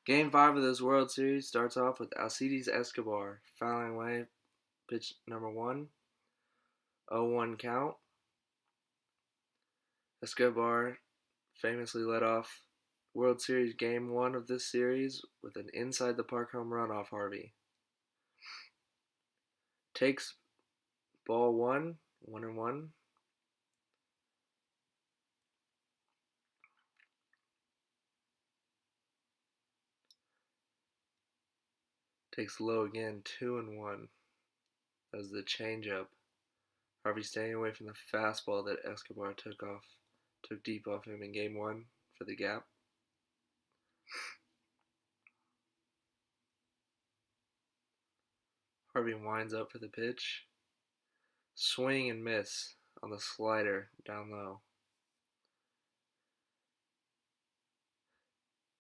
Game 5 of this World Series starts off with Alcides Escobar fouling away pitch number 1, 0-1 count. Escobar famously led off World Series Game 1 of this series with an inside the park home run off Harvey. Takes ball 1, 1-1. Takes low again, 2-1. That was the changeup. Harvey staying away from the fastball that Escobar took deep off him in Game 1 for the gap. Harvey winds up for the pitch. Swing and miss on the slider down low.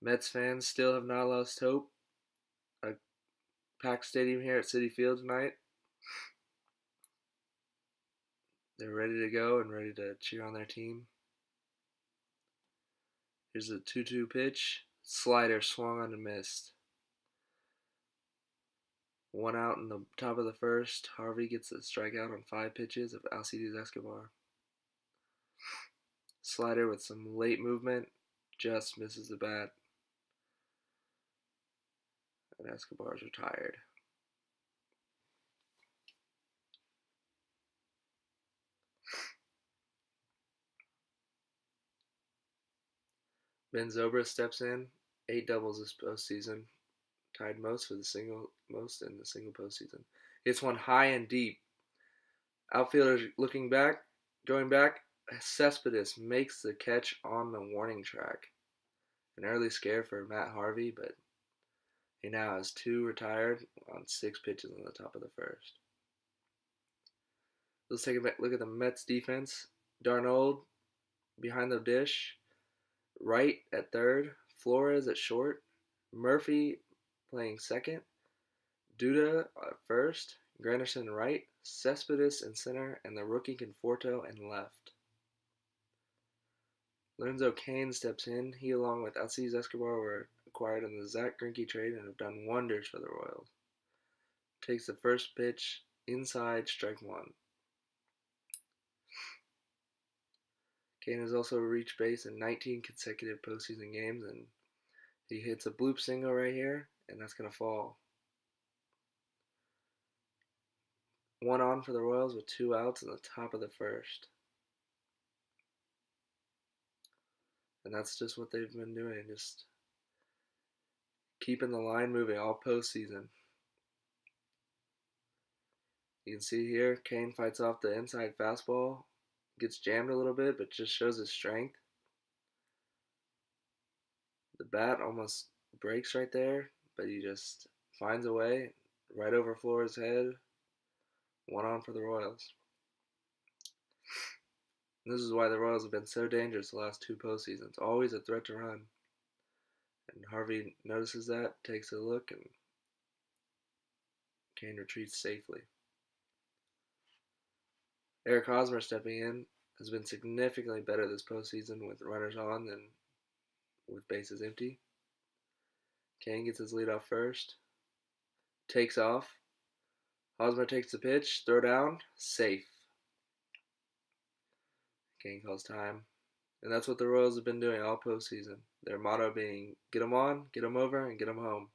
Mets fans still have not lost hope. A packed stadium here at Citi Field tonight. They're ready to go and ready to cheer on their team. Here's a 2-2 pitch. Slider swung on and missed. 1 out in the top of the first. Harvey gets a strikeout on 5 pitches of Alcides Escobar. Slider with some late movement just misses the bat. And Escobar's retired. Ben Zobrist steps in, 8 doubles this postseason, tied most in the single postseason. Hits one high and deep. Outfielders going back. Cespedes makes the catch on the warning track. An early scare for Matt Harvey, but he now has 2 retired on 6 pitches on the top of the first. Let's take a look at the Mets defense. Darnold behind the dish. Wright at third. Flores at short. Murphy playing second. Duda at first. Granderson right. Cespedes in center. And the rookie Conforto in left. Lorenzo Cain steps in. He, along with Alcides Escobar, were acquired in the Zach Greinke trade and have done wonders for the Royals. Takes the first pitch inside, strike 1. Cain has also reached base in 19 consecutive postseason games, and he hits a bloop single right here, and that's going to fall. 1 on for the Royals with 2 outs in the top of the first. And that's just what they've been doing, just keeping the line moving all postseason. You can see here, Cain fights off the inside fastball, gets jammed a little bit, but just shows his strength. The bat almost breaks right there, but he just finds a way right over Flores' head. 1 on for the Royals. And this is why the Royals have been so dangerous the last 2 postseasons. Always a threat to run. And Harvey notices that, takes a look, and Cain retreats safely. Eric Hosmer stepping in has been significantly better this postseason with runners on than with bases empty. Cain gets his lead off first. Takes off. Hosmer takes the pitch. Throw down. Safe. Cain calls time. And that's what the Royals have been doing all postseason. Their motto being, get them on, get them over, and get them home.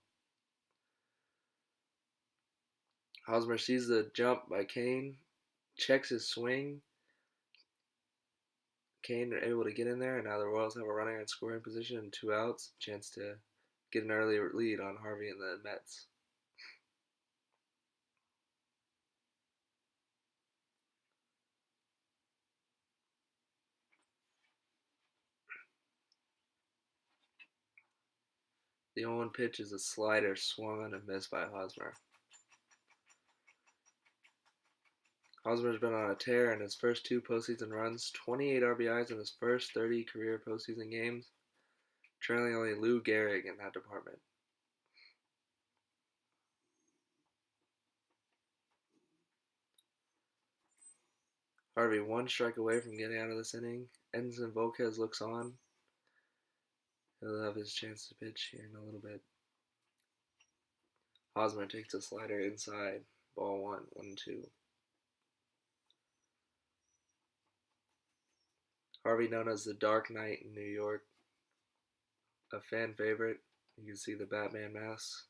Hosmer sees the jump by Cain. Checks his swing. Cain are able to get in there, and now the Royals have a runner in scoring position and 2 outs. Chance to get an early lead on Harvey and the Mets. The 0-1 pitch is a slider swung on and missed by Hosmer. Hosmer's been on a tear in his first 2 postseason runs, 28 RBIs in his first 30 career postseason games, trailing only Lou Gehrig in that department. Harvey 1 strike away from getting out of this inning. Edinson Volquez looks on. He'll have his chance to pitch here in a little bit. Hosmer takes a slider inside. Ball 1-2. Harvey, known as the Dark Knight in New York, a fan favorite. You can see the Batman mask.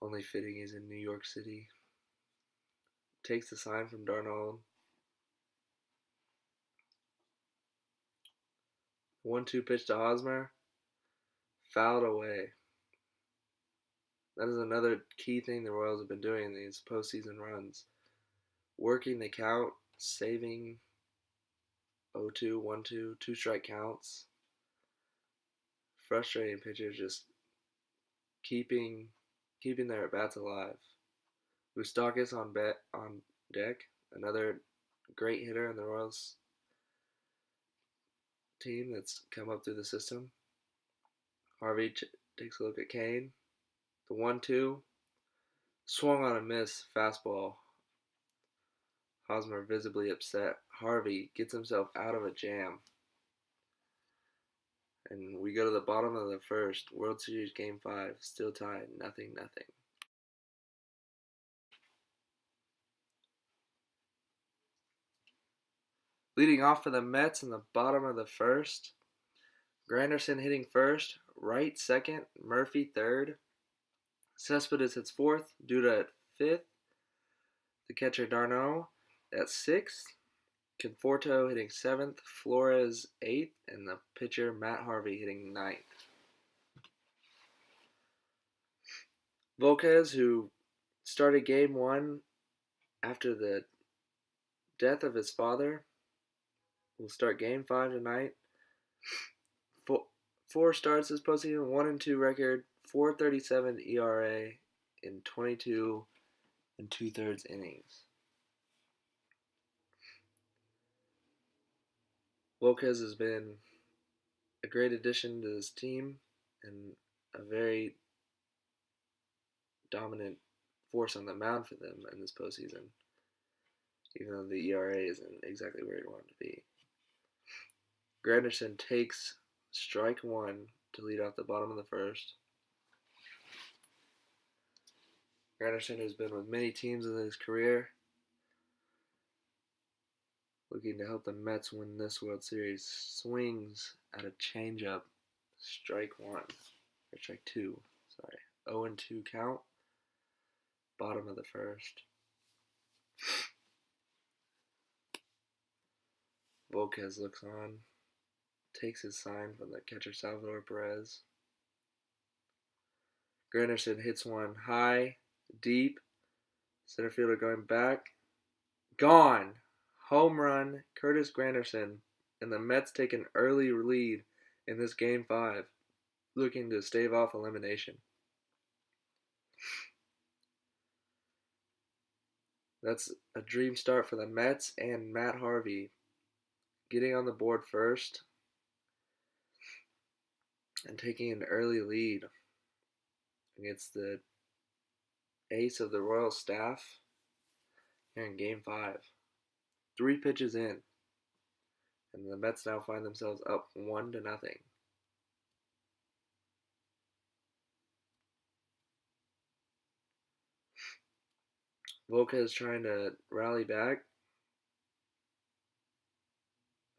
Only fitting he's in New York City. Takes the sign from Darnold. 1-2 pitch to Hosmer. Fouled away. That is another key thing the Royals have been doing in these postseason runs. Working the count, saving 0-2, 1-2, 2-strike counts. Frustrating pitchers just keeping their at-bats alive. Moustakis on deck, another great hitter in the Royals team that's come up through the system. Harvey takes a look at Kane. The 1-2, swung on a miss, fastball. Hosmer visibly upset. Harvey gets himself out of a jam. And we go to the bottom of the first. World Series Game 5, still tied, 0-0. Leading off for the Mets in the bottom of the first. Granderson hitting first, Wright second, Murphy third. Cespedes hits fourth, Duda at fifth. The catcher Darno at sixth. Conforto hitting seventh, Flores eighth, and the pitcher Matt Harvey hitting ninth. Volquez, who started game 1 after the death of his father, will start game 5 tonight. Four starts this postseason, 1-2 record, 4.37 ERA in 22 2/3 innings. Volquez has been a great addition to this team and a very dominant force on the mound for them in this postseason, even though the ERA isn't exactly where you want it to be. Granderson takes strike 1 to lead off the bottom of the first. Granderson has been with many teams in his career, looking to help the Mets win this World Series. Swings at a changeup, strike 2, 0-2 count, bottom of the first. Volquez looks on, takes his sign from the catcher Salvador Perez. Granderson hits one high, deep, center fielder going back, gone! Home run, Curtis Granderson, and the Mets take an early lead in this Game 5, looking to stave off elimination. That's a dream start for the Mets and Matt Harvey, getting on the board first and taking an early lead against the ace of the Royal staff here in Game 5. 3 pitches in, and the Mets now find themselves up 1-0. Volquez trying to rally back.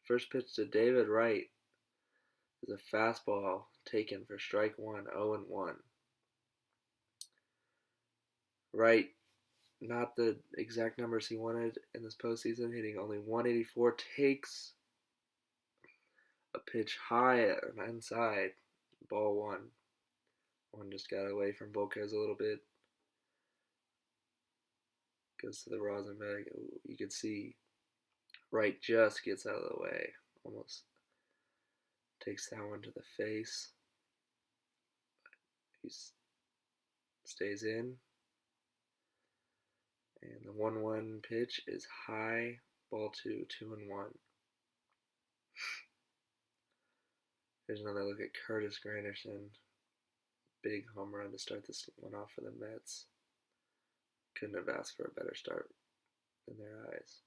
First pitch to David Wright is a fastball taken for strike 1, 0-1. Wright, not the exact numbers he wanted in this postseason, hitting only 184, takes a pitch high and inside, ball 1. One just got away from Volquez a little bit. Goes to the Rosenberg. You can see Wright just gets out of the way. Almost takes that one to the face. He stays in. And the 1-1 pitch is high, ball 2, 2-1. Here's another look at Curtis Granderson. Big home run to start this one off for the Mets. Couldn't have asked for a better start in their eyes.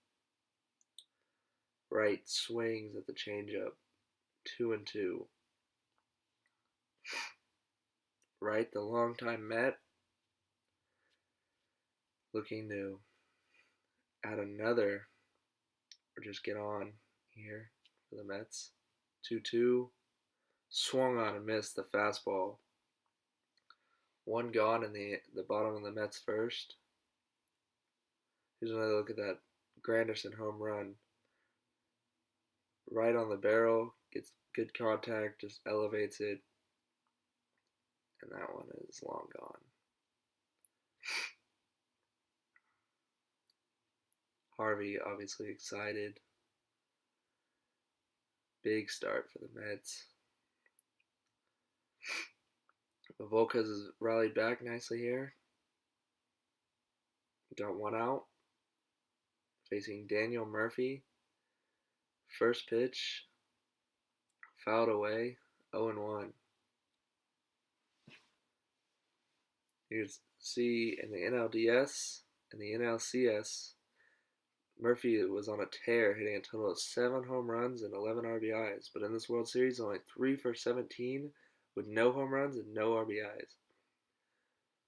Wright swings at the changeup, 2-2. Wright, the longtime Met, looking to add another or just get on here for the Mets. 2-2. Swung on and missed the fastball. One gone in the bottom of the Mets first. Here's another look at that Granderson home run. Right on the barrel, gets good contact, just elevates it, and that one is long gone. Harvey obviously excited. Big start for the Mets. Volquez has rallied back nicely here. Got one out. Facing Daniel Murphy. First pitch. Fouled away. 0-1. You can see in the NLDS and the NLCS, Murphy was on a tear, hitting a total of 7 home runs and 11 RBIs. But in this World Series, only 3 for 17 with no home runs and no RBIs.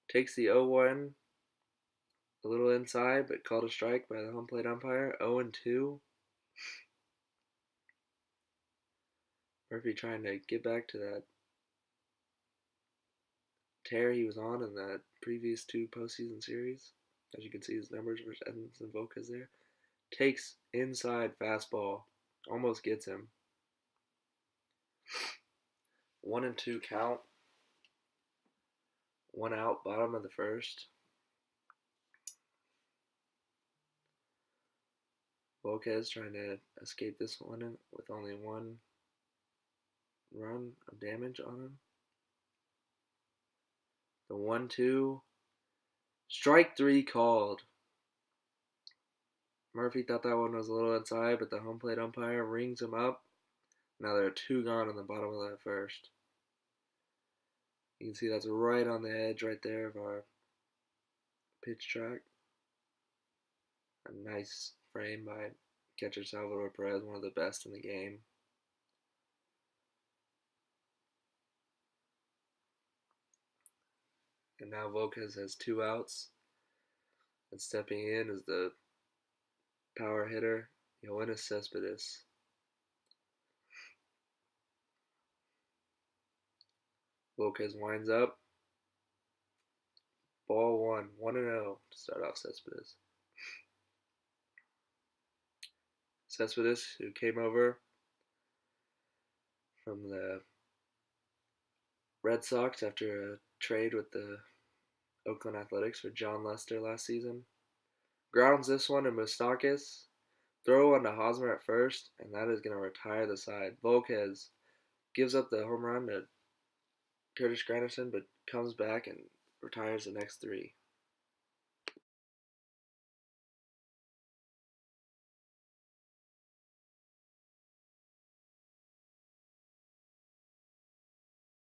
Takes the 0-1 a little inside, but called a strike by the home plate umpire. 0-2. Murphy trying to get back to that tear he was on in the previous 2 postseason series. As you can see, his numbers versus Edmonds and Volquez there. Takes inside fastball. Almost gets him. 1-2 count. 1 out, bottom of the first. Volquez trying to escape this one with only 1 run of damage on him. The 1-2. Strike 3 called. Murphy thought that one was a little inside, but the home plate umpire rings him up. Now there are 2 gone in the bottom of that first. You can see that's right on the edge right there of our pitch track. A nice frame by catcher Salvador Perez, one of the best in the game. And now Volquez has 2 outs. And stepping in is the power hitter, Yoenis Cespedes. Volquez winds up. Ball 1, 1-0 to start off Cespedes. Cespedes, who came over from the Red Sox after a trade with the Oakland Athletics for John Lester last season. Grounds this one to Moustakas. Throw one to Hosmer at first, and that is going to retire the side. Volquez gives up the home run to Curtis Granderson, but comes back and retires the next 3.